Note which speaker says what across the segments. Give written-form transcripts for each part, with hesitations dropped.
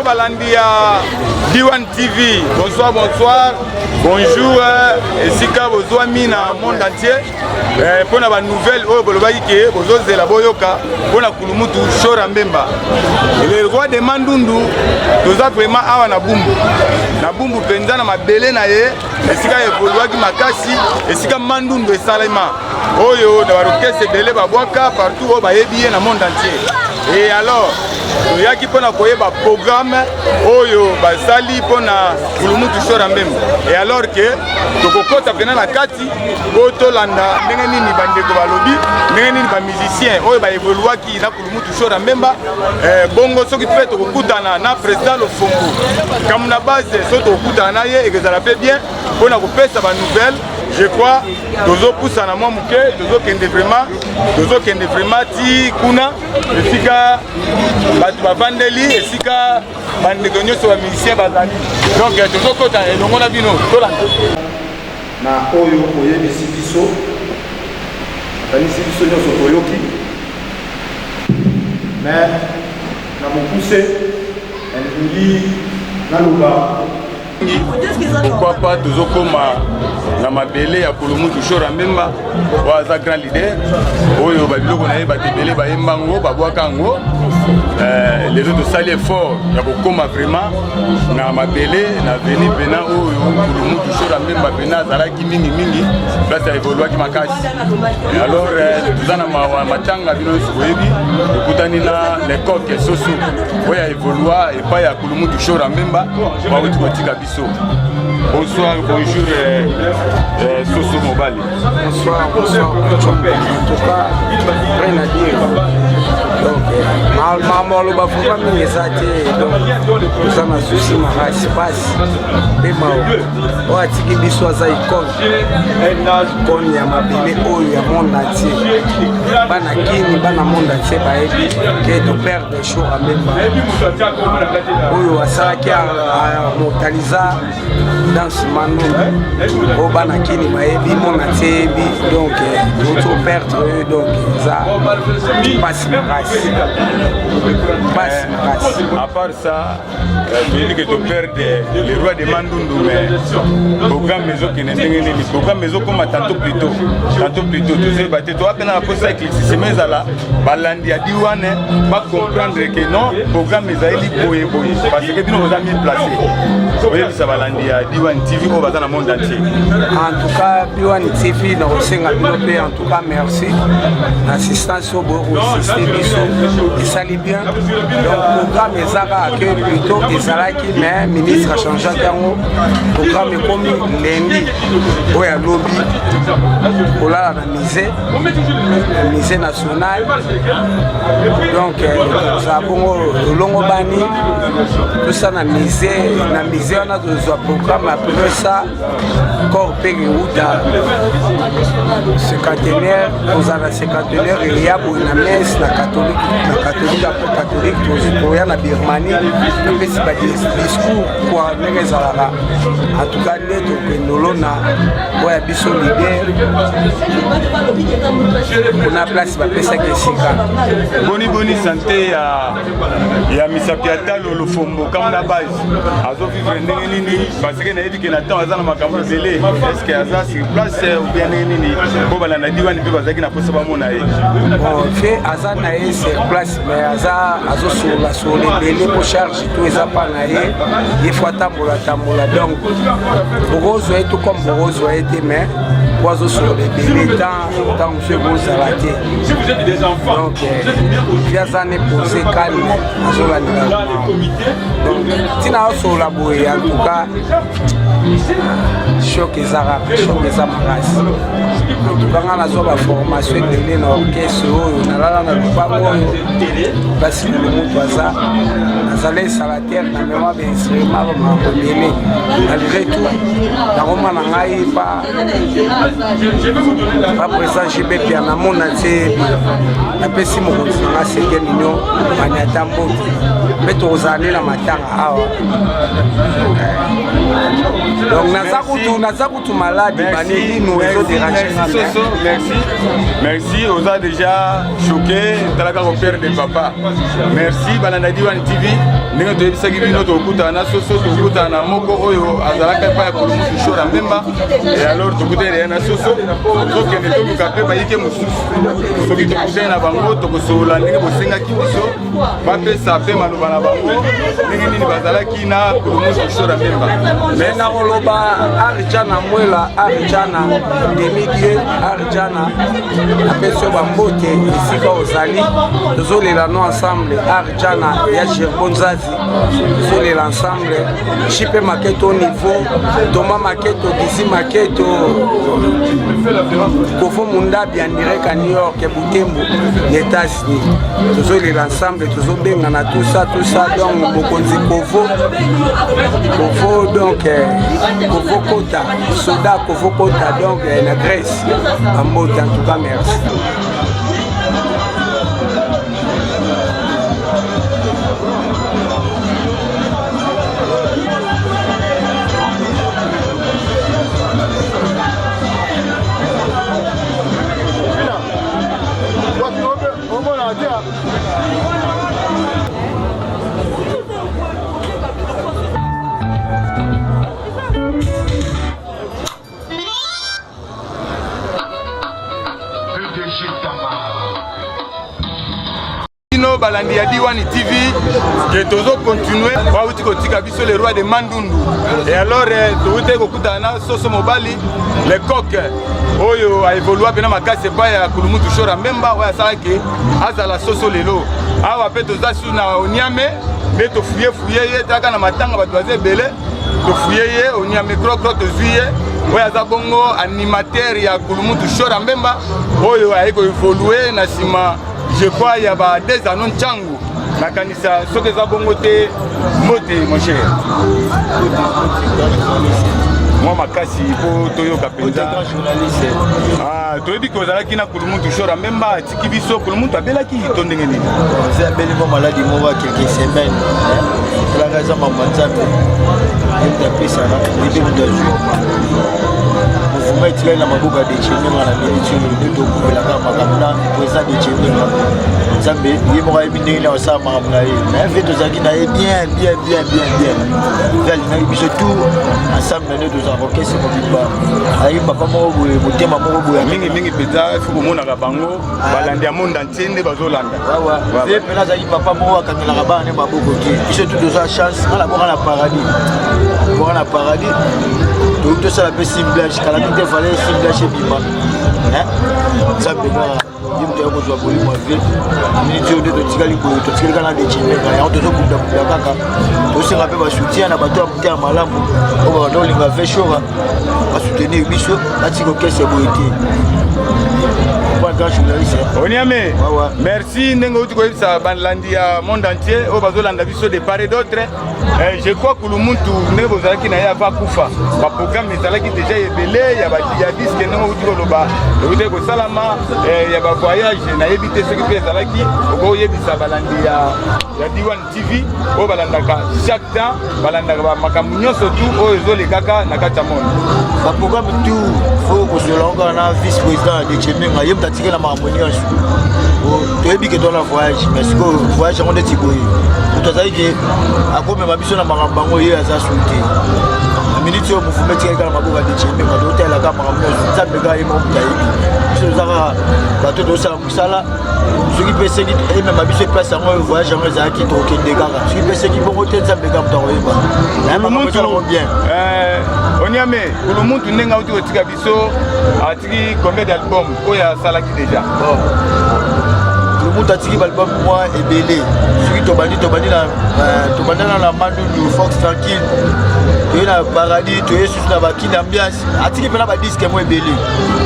Speaker 1: Balandia D1 TV, bonsoir, bonsoir, bonjour, et si vous avez dans le monde entier, pour la nouvelle, vous avez la boyoka, pour la Kulumutu Shora Mbemba. Le roi de Mandundu, nous avons vraiment awa na bumbu. Na bumbu penza na mabele na ye, et si vous avez makasi, et si Mandundu est salima. Oyo, dans la orchestre de Lebabwaka, partout au Bayebi dans le monde entier. Et alors, il y a qui peut avoir un programme Oyo Basali pour Kulumutu Shora Mbemba. Et alors que Tokoko tapena la kati, Boto Landa, Nengeni Bandeko Balobi, Nengeni ba musicien, Oyo ba evoluwa ki na Kulumutu Shora Mbemba, Bongo soki peut Tokokutana na président le Fongo. Comme na base soto Kutana ye et que ça la fait bien, pour na kopesa ba nouvelle. Je crois tozo poussa na moi muke tozo kende vraiment ti kuna esika batu bavandeli esika bandeko nyonso ba musicien bazali donc tozo kota elongo na bino tolanda
Speaker 2: na oyo oyebisi biso kanisi biso nyonso toyoki mais na mokuse elingi naloba
Speaker 1: pourquoi pas toujours comme na mabele ya Kulumutu Shora Mbemba waza grand leader oyo babiloko na ye batebele bayembango babwaka ngo les autres sali effort ya kokoma vraiment na mabele na veni pena oyo Kulumutu Shora Mbemba pena azalaki mingi place ya evoluaki makasi alors toza na matanga bino nyonso boyebi tokutani na lecoque soso oyo evolua epai ya Kulumutu Shora Mbemba bauti kotika biso. Bonsoir, bonjour, Soso Mobali.
Speaker 3: Bonsoir, bonsoir, en tout cas, rien à dire. Donc, maman, le bafou pas mis les athées, donc, nous avons un souci, ma race passe. Mais on a dit qu'il soit à icône, ya mabele, oh, ya monde entier. Banakini, bana monde entier, qui est de perdre des choses à même. Oh, ça qui a mortalisé dans ce monde. Oh, banakini, baebi, mon entier, donc, d'autres perdre, donc, ça passe ma race.
Speaker 1: À part ça, je dis que tu perds les rois de Mandundu, mais programme maison qui n'est pas programme maison comme tantôt plus tôt, tu sais, tu as peine à poser avec les systèmes là, Balandi a dit pas comprendre que non, programme maison est boye parce que nous avons mis placé. Oui, ça Balandi a dit TV au bazar dans le monde entier.
Speaker 3: En tout cas, B1 TV, nous avons en tout cas merci. L'assistance au bureau système. Et ça allait bien. Donc, le programme est accueilli plutôt et ça là qui mais ministre a changé le programme est comme lundi. Oui, à lobby. Pour la musée nationale. Donc, nous avons le long bani. Tout ça dans musée. Dans musée, on a un programme après ça. Corps Péguouda. Secrétaire, nous avons un secrétaire, il y a une messe. Catholique toya na Birmanie mais c'est pas discours quoi nezalaka en tout cas les tokendolo na oya biso leader on a place ba pesa kesika
Speaker 1: boni santé ya misapiata le fombo comme la base azo vivre ndenge nini parce que na yebiki na temps azana makambo belé est-ce que aza sur place ou bien nini bo bala na diwani pe bazaki na posa ba mona ye
Speaker 3: bon fait azana sur place mais azo sur les pour charge tout ça pas naé il faut tambola donc Borozo est tout comme Borozo a été mais oiseau sur les bébés dans ce beau salaté donc il y a des années pour ces calmes donc si nous sommes là en tout cas choc les arabes race en tout cas on a la formation de l'orchestre on a la parce que le monde ça azalé salataire na mémoire d'instrument malgré tout na roman ngai pas pas présent JB bien na mon entier na pesi mo kontinga seke mignon banyata mbote mais tozali na matanga awa donc naza kutu malade baneli nous ezo déranger
Speaker 1: merci on a déjà choqué talaka au père de papa merci balanda Diwan TV ndenge toyebisaki bino tokutana na soso tokutana na moko oyo azalaka epai ya Kulumutu Shora Mbemba et alors tokutana na soso tokende toluka mpe bayike mosusu soki tokutana na bango tokosola ndenge bosengaki biso bapesa mpe maloba na bango ndenge nini bazalaki na Kulumutu Shora Mbemba
Speaker 3: mais nakoloba arijana mwela arijana demidie arijana apesi yo bambote esika ozali tozolela no ensemble arijana ya Gerbo Nzazi tozolela ensemble chipe maketo au niveau Thomas maketo Gizi maketo Kofo Mundabi en direct à New York et Butembo les États-Unis tozolela ensemble tozobengana tout ça donc bokonzi Kofo donc Kofo Kota Soda Kofo Kota donc la Grèce en mode en tout cas merci.
Speaker 1: balandi ya Diwan TV que tozo continuer bauti kotika biso le roi de Mandundu et alors toute kokutana na soso mobali le coq oyo a évolué pena makase pa ya Kulumutu Shora Mbemba oyo asalaki azala soso lelo awa pe tozasu na oniame mais tofuye ye taka na matanga bato baze belé tofuye ye oniame krokro tozuye oyo aza bongo animateur ya Kulumutu Shora Mbemba oyo ayeko évoluer na sima je crois il y a des années Tchangu la kanisa soki eza bongo te mote mon cher moi makasi po toyoka penza toyebi ke ozalaki na Kulumutu Shora Mbemba atiki biso Kulumutu abelaki to ndenge nini
Speaker 4: oza abeli mo maladi moko ya quelques semaines elanga eza mambo nzambe yemda apesana oyebi mutu azwi mouvement etikali na maboko ya dechenenga na miniti oyo nde tokubelaka makambo na président dechenenga nzambe ye moko ayebi ndenge na osala makambo na ye mais mpe tozalaki na ye bien mpe alingaki biso tout ensemble na nde tozalaka okese mobimba ayaki papa moko boye motema moko boye
Speaker 1: mingi mpenza fo komonaka bango balandi ya monde entier nde bazolanda
Speaker 4: ye mpena azalaki papa moko akangelaka bana nde maboko te biso tout tozala chance ngana boka na paradis toyoki tosala mpe simblage kalaki te fale simblage ebima nzambe kaka ye moto ya kozwa bolimo ave miniti oyo nde totikali boye totikali kaka na dechenenga yango tozokundakunda kaka tosenga mpe basoutien na bato ya mote ya malamu oyo babanda kolinga ve Shora basoutenir biso batika okese boye te
Speaker 1: Oniame, merci ndenge uti koyebisa balandi ya monde entier oyo bazolanda biso de part et d'autre. Je crois que Kulumutu ndenge bozalaki na ye ava kufa baprogramme ezalaki déjà ebele ya diske ndenge uti koloba ekuti kosalama ya bavoyage nayebi te soki mpe ezalaki okoyebisa balandi ya Diwan TV oyo balandaka chaque temps balandaka makambo nyonso tu oyo ezolekaka na kati ya monde
Speaker 4: baprogramme tout fo kozolanga na vice président ya Dechenenga ye atikela makambo nyonso toyebi ke toza na voyage mais sikoyo voyage yango ndeti boye moto azali ke akomema biso na makambo yango ye aza sui te na miniti oyo mofumu etikali kaka na maboko ya Dechenenga totalelaka makambo nyonso nzambe kaka ye moko motayebi biso toza kaka bato tozosala mosala soki mpe esengi emema biso eplace yango oyo voyage yango ezalaki tokokende kaka soki mpe esengi bongo te nzambe kaka moto akoyeba nayemamoesalako bien
Speaker 1: Oniame Kulumutu ndenge auti kotika biso atiki combien d'album oyo asalaki déjà
Speaker 4: moto atiki balbum mwa ebele soki tobandi na Mandundu Fox Tranquille toye na Paradis toye susu na bakini ambiance atiki mpena badiske mwa ebele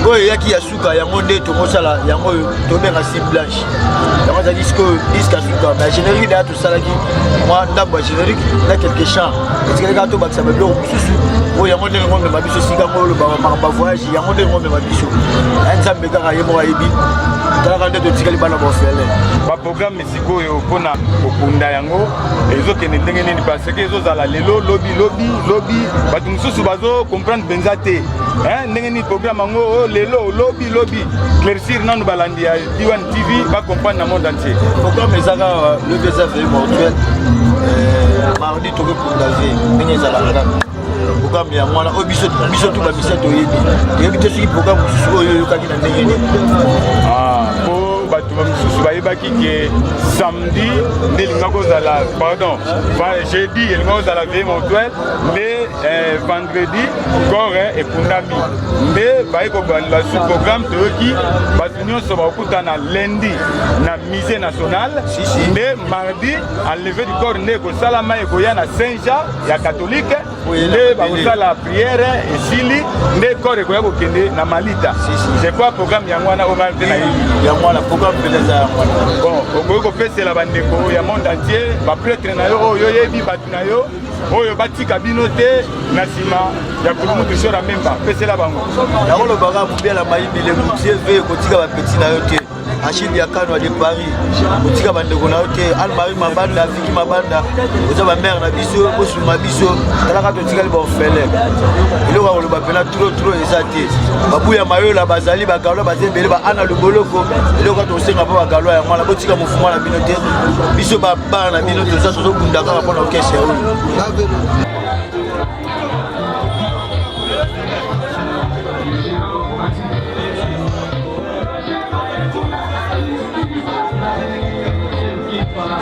Speaker 4: oyo eyaki ya suka yango nde tomosala yango oyo tobenga si blanche yango azali diske ya suka mais générique deya tosalaki mwa ndambo ya générique na quelque champ etikali kaka tobakisa babiloko mosusu oyo yango ndenge ngomema biso esika ngo olobaka makambo ya voyage yango ndenge ngomema biso nzambe kaka ye moko ayebi talaka nde totikali bana bofele
Speaker 1: baprogramme sikoyo mpona kokunda yango ezokende ndenge nini parce que ezozala lelo lobi bato mosusu bazocomprendre mpenza te ndenge nini programme yango oyo lelo lobi claircir nanu balandi ya D1 TV bacomprendre na monde entier
Speaker 4: programme ezaka lobi eza vei mortuel mardi tokokunda ve ndenge ezalaka programme ya mwana oyo biso tu bamisa toyebi te soki programme mosusu oyo oyokaki na ndenge nini
Speaker 1: po bato mosusu bayebaki ke samedi nde elinga kozala pardon jeudi elinga kozala veille mortuel nde vendredi corps ekundami nde baye kobalula su programme toyoki bato nyonso bakokutana lundi na musée national nde mardi enlevé du corps nde ekosalama ekoya na Saint-Jean ya catholique nde bakosala prière esili nde corps ekoya kokende na Malita c'est quoi programme yango wana omalite na yebi
Speaker 4: yango wana programme peleza yango wana
Speaker 1: bon okoki kopesela bandeko ya monde entier bapretre na yo oyo oyebi bato na yo oyo batika bino te na nsima ya kulumutu shora memba pesela bango
Speaker 4: yango lobaka mobela mayibile motie ve kotika bapeti na yo te Achille Yakano de Paris kotika bandeko na yo te Almari Mabanda Viki Mabanda oza bamere na biso bosuma biso talaka totikali baofele eloko akoloba mpena tro eza te babuya mayola bazali bagalwa baza ebele baana luboloko eloko tosenga mpo bagalwa yango wana botika mofumu na bino te biso babana na bino toza tozobunda kaka mpona okese oyo